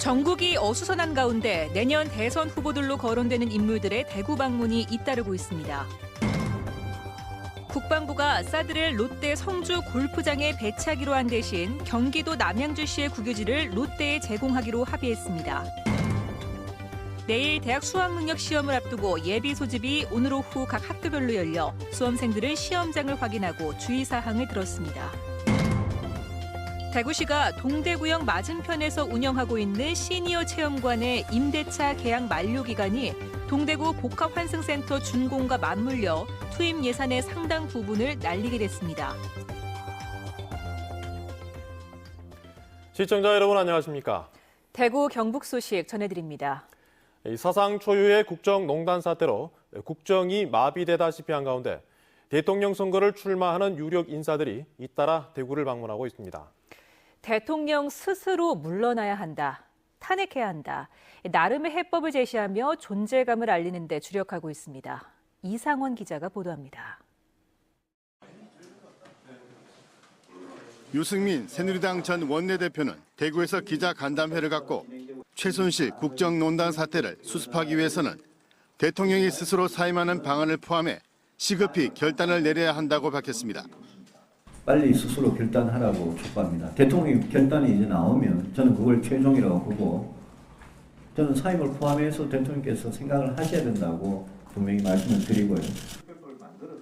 전국이 어수선한 가운데 내년 대선 후보들로 거론되는 인물들의 대구 방문이 잇따르고 있습니다. 국방부가 사드를 롯데 성주 골프장에 배치하기로 한 대신 경기도 남양주시의 국유지를 롯데에 제공하기로 합의했습니다. 내일 대학 수학능력 시험을 앞두고 예비 소집이 오늘 오후 각 학교별로 열려 수험생들은 시험장을 확인하고 주의사항을 들었습니다. 대구시가 동대구역 맞은편에서 운영하고 있는 시니어 체험관의 임대차 계약 만료 기간이 동대구 복합환승센터 준공과 맞물려 투입 예산의 상당 부분을 날리게 됐습니다. 시청자 여러분 안녕하십니까? 대구 경북 소식 전해드립니다. 사상 초유의 국정농단 사태로 국정이 마비되다시피 한 가운데 대통령 선거를 출마하는 유력 인사들이 잇따라 대구를 방문하고 있습니다. 대통령 스스로 물러나야 한다. 탄핵해야 한다. 나름의 해법을 제시하며 존재감을 알리는 데 주력하고 있습니다. 이상원 기자가 보도합니다. 유승민 새누리당 전 원내대표는 대구에서 기자 간담회를 갖고 최순실 국정농단 사태를 수습하기 위해서는 대통령이 스스로 사임하는 방안을 포함해 시급히 결단을 내려야 한다고 밝혔습니다. 빨리 스스로 결단하라고 촉구합니다. 대통령 결단이 이제 나오면 저는 그걸 최종이라고 보고 저는 사임을 포함해서 대통령께서 생각을 하셔야 된다고 분명히 말씀을 드리고요.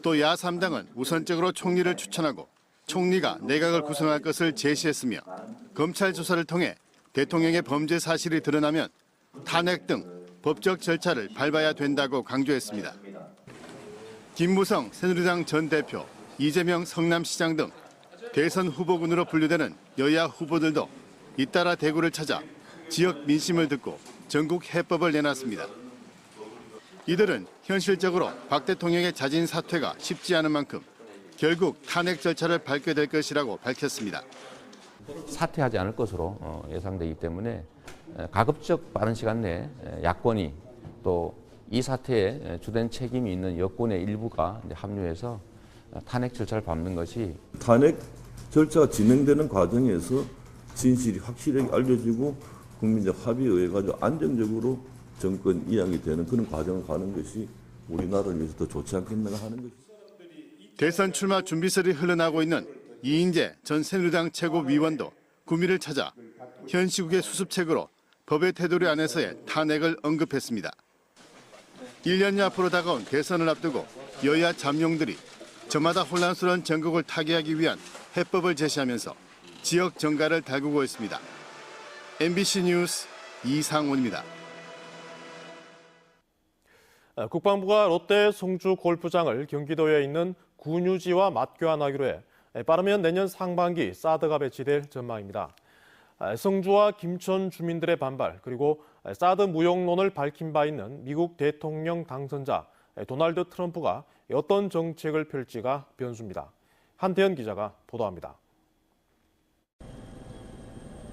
또 야3당은 우선적으로 총리를 추천하고 총리가 내각을 구성할 것을 제시했으며 검찰 조사를 통해 대통령의 범죄 사실이 드러나면 탄핵 등 법적 절차를 밟아야 된다고 강조했습니다. 김무성 새누리당 전 대표, 이재명 성남시장 등 대선 후보군으로 분류되는 여야 후보들도 잇따라 대구를 찾아 지역 민심을 듣고 전국 해법을 내놨습니다. 이들은 현실적으로 박 대통령의 자진 사퇴가 쉽지 않은 만큼 결국 탄핵 절차를 밟게 될 것이라고 밝혔습니다. 사퇴하지 않을 것으로 예상되기 때문에 가급적 빠른 시간 내에 야권이 또 이 사태에 주된 책임이 있는 여권의 일부가 합류해서 탄핵 절차를 밟는 것이 탄핵 절차가 진행되는 과정에서 진실이 확실하게 알려지고 국민적 합의에 의해 가지고 안정적으로 정권 이양이 되는 그런 과정을 가는 것이 우리나라를 위해서 더 좋지 않겠나 하는 것입니다. 대선 출마 준비설이 흘러나오고 있는 이인재 전 새누리당 최고위원도 구미를 찾아 현 시국의 수습책으로 법의 테두리 안에서의 탄핵을 언급했습니다. 1년여 앞으로 다가온 대선을 앞두고 여야 잠룡들이 저마다 혼란스러운 전국을 타개하기 위한 해법을 제시하면서 지역 정가를 달구고 있습니다. MBC 뉴스 이상원입니다. 국방부가 롯데 성주 골프장을 경기도에 있는 군유지와 맞교환하기로 해 빠르면 내년 상반기 사드가 배치될 전망입니다. 성주와 김천 주민들의 반발 그리고 사드 무용론을 밝힌 바 있는 미국 대통령 당선자 도널드 트럼프가 어떤 정책을 펼지가 변수입니다. 한태현 기자가 보도합니다.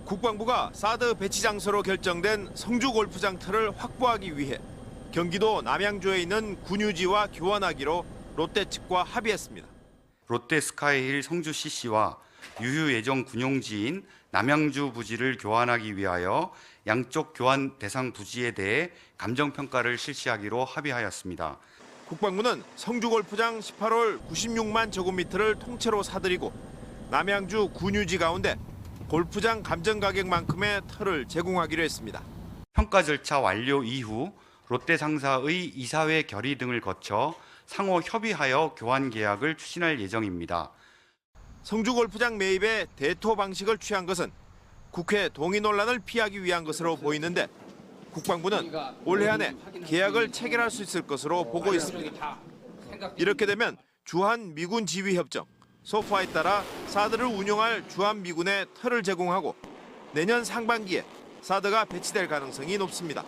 국방부가 사드 배치 장소로 결정된 성주 골프장 터를 확보하기 위해 경기도 남양주에 있는 군유지와 교환하기로 롯데 측과 합의했습니다. 롯데 스카이힐 성주 CC와 유휴 예정 군용지인 남양주 부지를 교환하기 위하여 양쪽 교환 대상 부지에 대해 감정평가를 실시하기로 합의하였습니다. 국방부는 성주 골프장 18홀 96만 제곱미터를 통째로 사들이고 남양주 군유지 가운데 골프장 감정 가격만큼의 터를 제공하기로 했습니다. 평가 절차 완료 이후 롯데 상사의 이사회 결의 등을 거쳐 상호 협의하여 교환 계약을 추진할 예정입니다. 성주 골프장 매입에 대토 방식을 취한 것은 국회 동의 논란을 피하기 위한 것으로 보이는데 국방부는 올해 안에 계약을 체결할 수 있을 것으로 보고 있습니다. 이렇게 되면 주한 미군 지휘 협정, 소파에 따라 사드를 운용할 주한 미군에 터를 제공하고 내년 상반기에 사드가 배치될 가능성이 높습니다.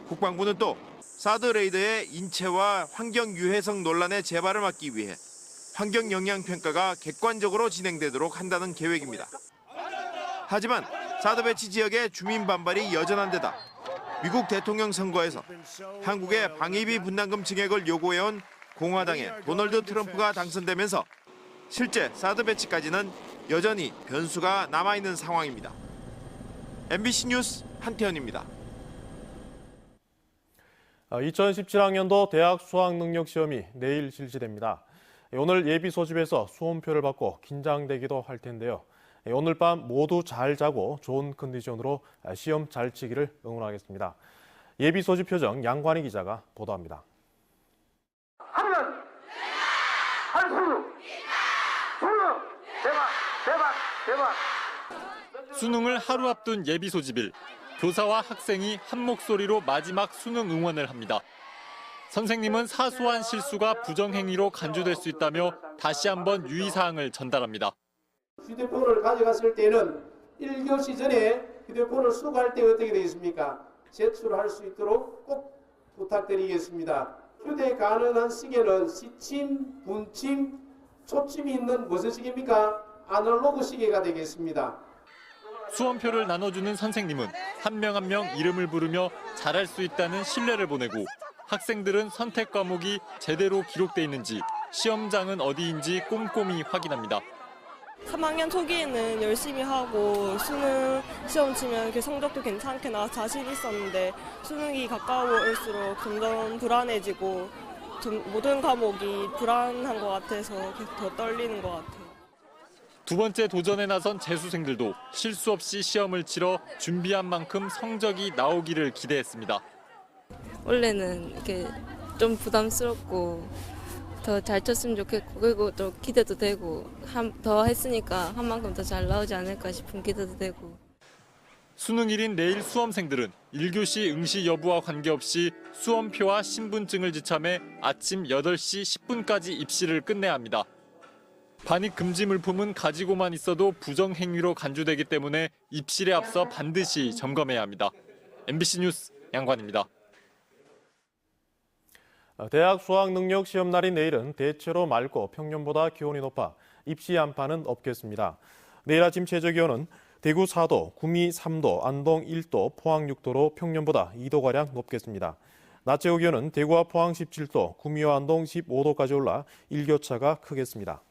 국방부는 또 사드 레이더의 인체와 환경 유해성 논란의 재발을 막기 위해 환경 영향 평가가 객관적으로 진행되도록 한다는 계획입니다. 하지만 사드 배치 지역의 주민 반발이 여전한 데다 미국 대통령 선거에서 한국의 방위비 분담금 증액을 요구해온 공화당의 도널드 트럼프가 당선되면서 실제 사드 배치까지는 여전히 변수가 남아있는 상황입니다. MBC 뉴스 한태현입니다. 2017학년도 대학 수학능력시험이 내일 실시됩니다. 오늘 예비 소집에서 수험표를 받고 긴장되기도 할 텐데요. 오늘 밤 모두 잘 자고 좋은 컨디션으로 시험 잘 치기를 응원하겠습니다. 예비 소집 표정 양관희 기자가 보도합니다. 하면 한수 수능 대박. 수능을 하루 앞둔 예비 소집일, 교사와 학생이 한 목소리로 마지막 수능 응원을 합니다. 선생님은 사소한 실수가 부정행위로 간주될 수 있다며 다시 한번 유의사항을 전달합니다. 휴대폰을 가져갔을 때는 1교시 전에 휴대폰을 수거할 때 어떻게 되겠습니까? 제출할 수 있도록 꼭 부탁드리겠습니다. 휴대 가능한 시계는 시침, 분침, 초침이 있는 무슨 시계입니까? 아날로그 시계가 되겠습니다. 수험표를 나눠주는 선생님은 한 명 한 명 이름을 부르며 잘할 수 있다는 신뢰를 보내고, 학생들은 선택 과목이 제대로 기록돼 있는지, 시험장은 어디인지 꼼꼼히 확인합니다. 3학년 초기에는 열심히 하고 수능 시험 치면 이렇게 성적도 괜찮게 나와서 자신 있었는데, 수능이 가까워올수록 점점 불안해지고 모든 과목이 불안한 것 같아서 더 떨리는 것 같아요. 두 번째 도전에 나선 재수생들도 실수 없이 시험을 치러 준비한 만큼 성적이 나오기를 기대했습니다. 원래는 이렇게 좀 부담스럽고 더 잘 쳤으면 좋겠고, 그리고 또 기대도 되고, 더 했으니까 한 만큼 더 잘 나오지 않을까 싶은 기대도 되고. 수능일인 내일 수험생들은 1교시 응시 여부와 관계없이 수험표와 신분증을 지참해 아침 8시 10분까지 입시를 끝내야 합니다. 반입 금지 물품은 가지고만 있어도 부정행위로 간주되기 때문에 입실에 앞서 반드시 점검해야 합니다. MBC 뉴스 양관입니다. 대학 수학능력 시험 날인 내일은 대체로 맑고 평년보다 기온이 높아 입시 한파는 없겠습니다. 내일 아침 최저기온은 대구 4도, 구미 3도, 안동 1도, 포항 6도로 평년보다 2도가량 높겠습니다. 낮 최고 기온은 대구와 포항 17도, 구미와 안동 15도까지 올라 일교차가 크겠습니다.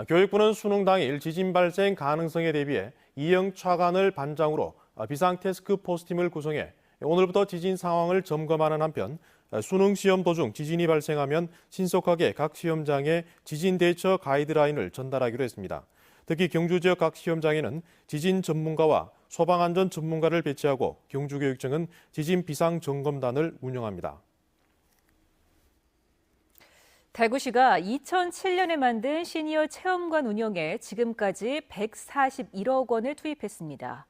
교육부는 수능 당일 지진 발생 가능성에 대비해 2형 차관을 반장으로 비상태스크포스팀을 구성해 오늘부터 지진 상황을 점검하는 한편, 수능 시험 도중 지진이 발생하면 신속하게 각 시험장에 지진 대처 가이드라인을 전달하기로 했습니다. 특히 경주 지역 각 시험장에는 지진 전문가와 소방안전 전문가를 배치하고 경주교육청은 지진 비상점검단을 운영합니다. 대구시가 2007년에 만든 시니어 체험관 운영에 지금까지 141억 원을 투입했습니다.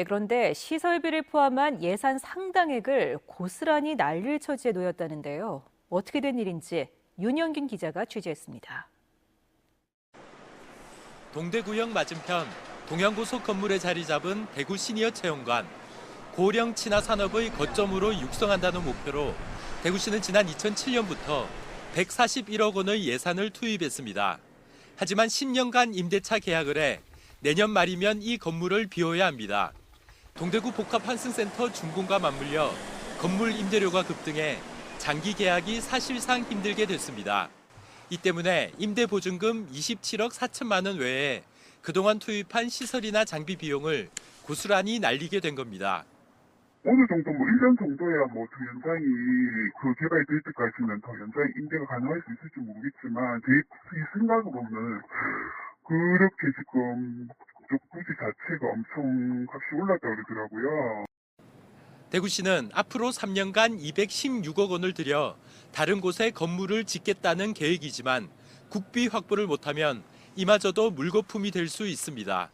그런데 시설비를 포함한 예산 상당액을 고스란히 날릴 처지에 놓였다는데요. 어떻게 된 일인지 윤영균 기자가 취재했습니다. 동대구역 맞은편 동양고속 건물에 자리 잡은 대구 시니어 체험관. 고령 친화 산업의 거점으로 육성한다는 목표로 대구시는 지난 2007년부터 141억 원의 예산을 투입했습니다. 하지만 10년간 임대차 계약을 해 내년 말이면 이 건물을 비워야 합니다. 동대구 복합환승센터 준공과 맞물려 건물 임대료가 급등해 장기 계약이 사실상 힘들게 됐습니다. 이 때문에 임대보증금 27억 4천만 원 외에 그동안 투입한 시설이나 장비 비용을 고스란히 날리게 된 겁니다. 어느 정도 1년 정도야 더 연장이 개발이 될 때까지는 더 연장 임대가 가능할 수 있을지 모르겠지만 제 생각으로는 그렇게 지금 부지 자체가 엄청 값이 올랐다고 그러더라고요. 대구시는 앞으로 3년간 216억 원을 들여 다른 곳에 건물을 짓겠다는 계획이지만 국비 확보를 못하면 이마저도 물거품이 될 수 있습니다.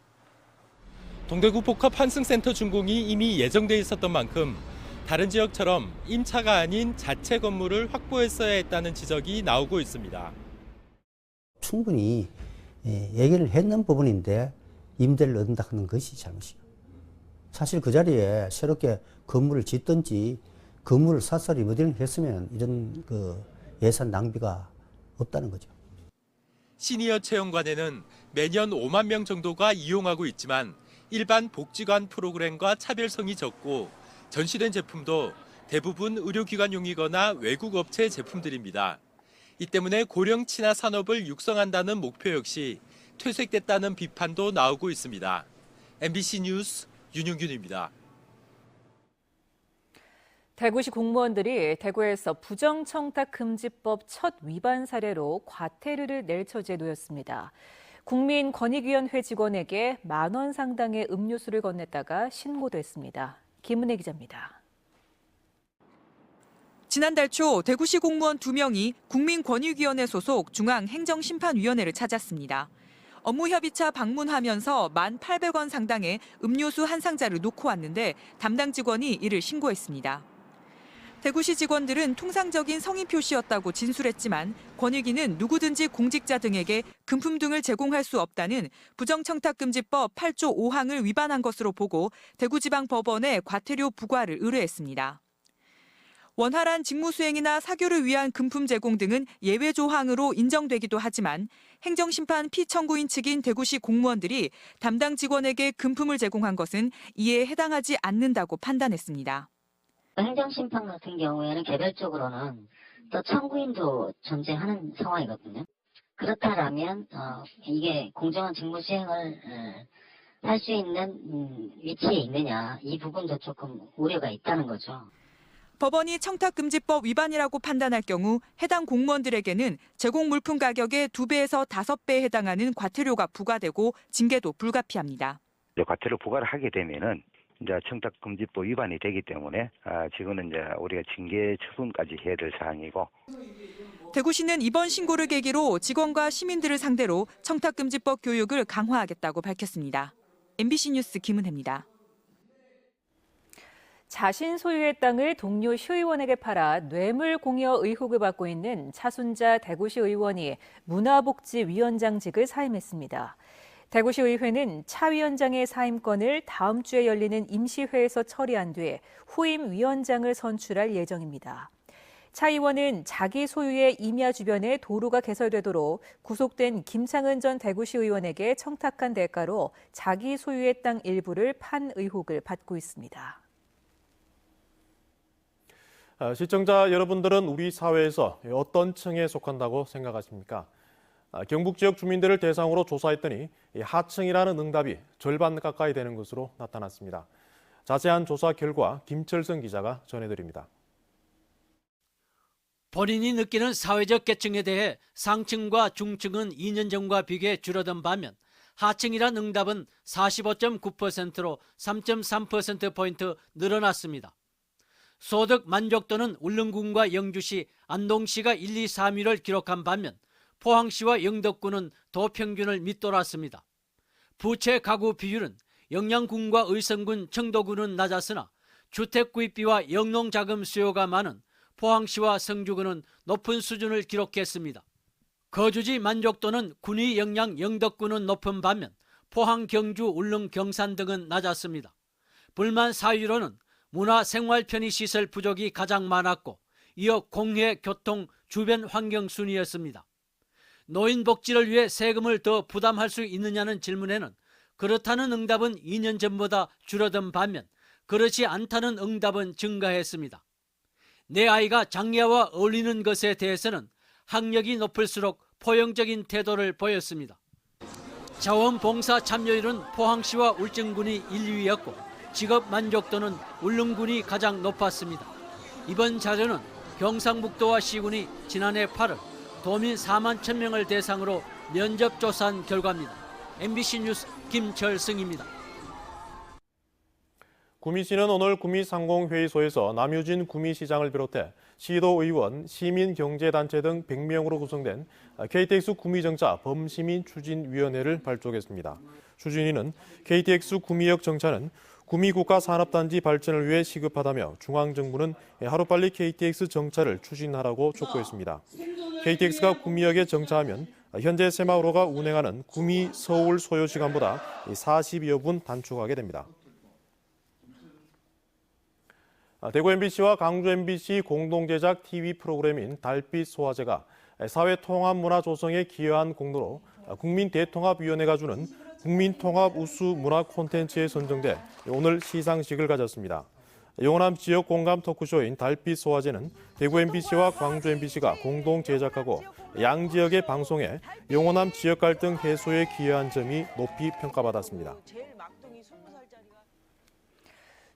동대구 복합환승센터 준공이 이미 예정돼 있었던 만큼 다른 지역처럼 임차가 아닌 자체 건물을 확보했어야 했다는 지적이 나오고 있습니다. 충분히 얘기를 했는 부분인데 임대를 얻는다 하는 것이 잘못이에요. 사실 그 자리에 새롭게 건물을 짓든지 건물을 샅샅이 리모델링 했으면 이런 예산 낭비가 없다는 거죠. 시니어 체험관에는 매년 5만 명 정도가 이용하고 있지만 일반 복지관 프로그램과 차별성이 적고 전시된 제품도 대부분 의료기관용이거나 외국 업체 제품들입니다. 이 때문에 고령 친화 산업을 육성한다는 목표 역시 퇴색됐다는 비판도 나오고 있습니다. MBC 뉴스 윤용균입니다. 대구시 공무원들이 대구에서 부정청탁금지법 첫 위반 사례로 과태료를 낼 처지에 놓였습니다. 국민권익위원회 직원에게 10,000원 상당의 음료수를 건넸다가 신고됐습니다. 김은혜 기자입니다. 지난달 초 대구시 공무원 2명이 국민권익위원회 소속 중앙행정심판위원회를 찾았습니다. 업무협의차 방문하면서 1,800원 상당의 음료수 한 상자를 놓고 왔는데 담당 직원이 이를 신고했습니다. 대구시 직원들은 통상적인 성의 표시였다고 진술했지만 권익위는 누구든지 공직자 등에게 금품 등을 제공할 수 없다는 부정청탁금지법 8조 5항을 위반한 것으로 보고 대구지방법원에 과태료 부과를 의뢰했습니다. 원활한 직무수행이나 사교를 위한 금품 제공 등은 예외 조항으로 인정되기도 하지만 행정심판 피청구인 측인 대구시 공무원들이 담당 직원에게 금품을 제공한 것은 이에 해당하지 않는다고 판단했습니다. 행정심판 같은 경우에는 개별적으로는 또 청구인도 존재하는 상황이거든요. 그렇다면 이게 공정한 직무 수행을 할 수 있는 위치에 있느냐, 이 부분도 조금 우려가 있다는 거죠. 법원이 청탁금지법 위반이라고 판단할 경우 해당 공무원들에게는 제공 물품 가격의 2배에서 5배에 해당하는 과태료가 부과되고 징계도 불가피합니다. 과태료 부과를 하게 되면은 이제 청탁금지법 위반이 되기 때문에 지금은 이제 우리가 징계 처분까지 해야 될 사항이고. 대구시는 이번 신고를 계기로 직원과 시민들을 상대로 청탁금지법 교육을 강화하겠다고 밝혔습니다. MBC 뉴스 김은혜입니다. 자신 소유의 땅을 동료 시의원에게 팔아 뇌물 공여 의혹을 받고 있는 차순자 대구시 의원이 문화복지위원장직을 사임했습니다. 대구시의회는 차 위원장의 사임권을 다음 주에 열리는 임시회에서 처리한 뒤 후임 위원장을 선출할 예정입니다. 차 의원은 자기 소유의 임야 주변에 도로가 개설되도록 구속된 김창은 전 대구시 의원에게 청탁한 대가로 자기 소유의 땅 일부를 판 의혹을 받고 있습니다. 시청자 여러분들은 우리 사회에서 어떤 층에 속한다고 생각하십니까? 경북 지역 주민들을 대상으로 조사했더니 하층이라는 응답이 절반 가까이 되는 것으로 나타났습니다. 자세한 조사 결과 김철성 기자가 전해드립니다. 본인이 느끼는 사회적 계층에 대해 상층과 중층은 2년 전과 비교해 줄어든 반면 하층이란 응답은 45.9%로 3.3%포인트 늘어났습니다. 소득 만족도는 울릉군과 영주시, 안동시가 1, 2, 3위를 기록한 반면 포항시와 영덕군은 도평균을 밑돌았습니다. 부채 가구 비율은 영양군과 의성군, 청도군은 낮았으나 주택구입비와 영농자금 수요가 많은 포항시와 성주군은 높은 수준을 기록했습니다. 거주지 만족도는 군위, 영양, 영덕군은 높은 반면 포항, 경주, 울릉, 경산 등은 낮았습니다. 불만 사유로는 문화, 생활 편의시설 부족이 가장 많았고 이어 공해, 교통, 주변 환경 순이었습니다. 노인 복지를 위해 세금을 더 부담할 수 있느냐는 질문에는 그렇다는 응답은 2년 전보다 줄어든 반면 그렇지 않다는 응답은 증가했습니다. 내 아이가 장애와 어울리는 것에 대해서는 학력이 높을수록 포용적인 태도를 보였습니다. 자원봉사 참여율은 포항시와 울진군이 1, 2위였고 직업 만족도는 울릉군이 가장 높았습니다. 이번 자료는 경상북도와 시군이 지난해 8월 도민 4만 1,000명을 대상으로 면접 조사한 결과입니다. MBC 뉴스 김철승입니다. 구미시는 오늘 구미상공회의소에서 남유진 구미시장을 비롯해 시도의원, 시민경제단체 등 100명으로 구성된 KTX 구미정차 범시민추진위원회를 발족했습니다. 추진위는 KTX 구미역 정차는 구미국가산업단지 발전을 위해 시급하다며 중앙정부는 하루빨리 KTX 정차를 추진하라고 촉구했습니다. KTX가 구미역에 정차하면 현재 새마을호가 운행하는 구미 서울 소요 시간보다 40여 분 단축하게 됩니다. 대구 MBC와 강주 MBC 공동 제작 TV 프로그램인 달빛 소화제가 사회 통합 문화 조성에 기여한 공로로 국민대통합위원회가 주는 국민통합 우수 문화 콘텐츠에 선정돼 오늘 시상식을 가졌습니다. 영호남 지역 공감 토크쇼인 달빛 소화제는 대구 MBC와 광주 MBC가 공동 제작하고 양 지역의 방송에 영호남 지역 갈등 해소에 기여한 점이 높이 평가받았습니다.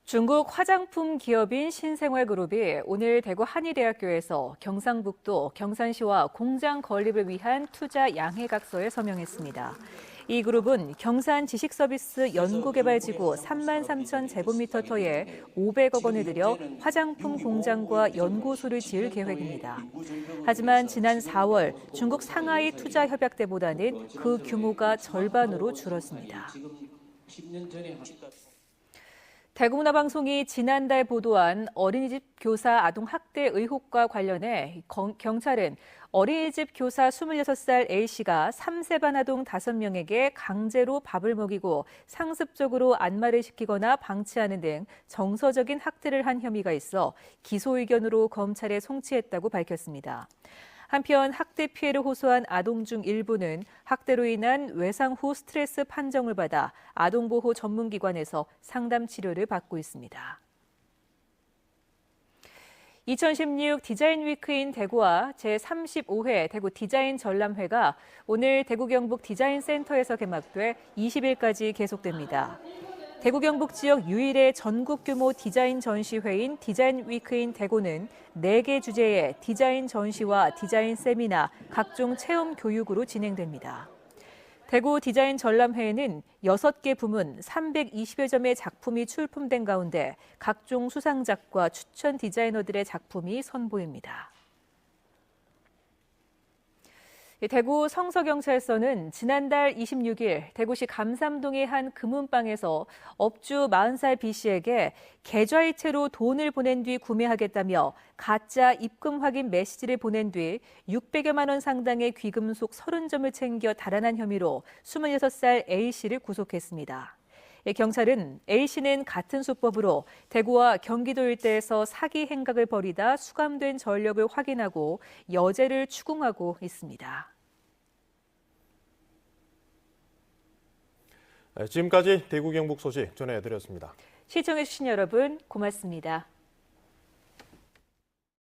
중국 화장품 기업인 신생활그룹이 오늘 대구 한의대학교에서 경상북도 경산시와 공장 건립을 위한 투자 양해각서에 서명했습니다. 이 그룹은 경산 지식서비스 연구개발지구 33,000 제곱미터터에 500억 원을 들여 화장품 공장과 연구소를 지을 계획입니다. 하지만 지난 4월 중국 상하이 투자 협약 때보다는 그 규모가 절반으로 줄었습니다. 대구문화방송이 지난달 보도한 어린이집 교사 아동 학대 의혹과 관련해 경찰은 어린이집 교사 26살 A씨가 3세반 아동 5명에게 강제로 밥을 먹이고 상습적으로 안마를 시키거나 방치하는 등 정서적인 학대를 한 혐의가 있어 기소 의견으로 검찰에 송치했다고 밝혔습니다. 한편 학대 피해를 호소한 아동 중 일부는 학대로 인한 외상 후 스트레스 판정을 받아 아동보호 전문기관에서 상담 치료를 받고 있습니다. 2016 디자인 위크인 대구와 제35회 대구 디자인 전람회가 오늘 대구 경북 디자인 센터에서 개막돼 20일까지 계속됩니다. 대구 경북 지역 유일의 전국 규모 디자인 전시회인 디자인 위크인 대구는 4개 주제의 디자인 전시와 디자인 세미나, 각종 체험 교육으로 진행됩니다. 대구 디자인 전람회에는 6개 부문 320여 점의 작품이 출품된 가운데 각종 수상작과 추천 디자이너들의 작품이 선보입니다. 대구 성서경찰서는 지난달 26일 대구시 감삼동의 한 금은방에서 업주 40살 B씨에게 계좌이체로 돈을 보낸 뒤 구매하겠다며 가짜 입금 확인 메시지를 보낸 뒤 600여만 원 상당의 귀금속 30점을 챙겨 달아난 혐의로 26살 A씨를 구속했습니다. 경찰은 A씨는 같은 수법으로 대구와 경기도 일대에서 사기 행각을 벌이다 수감된 전력을 확인하고 여죄를 추궁하고 있습니다. 지금까지 대구 경북 소식 전해드렸습니다. 시청해주신 여러분 고맙습니다.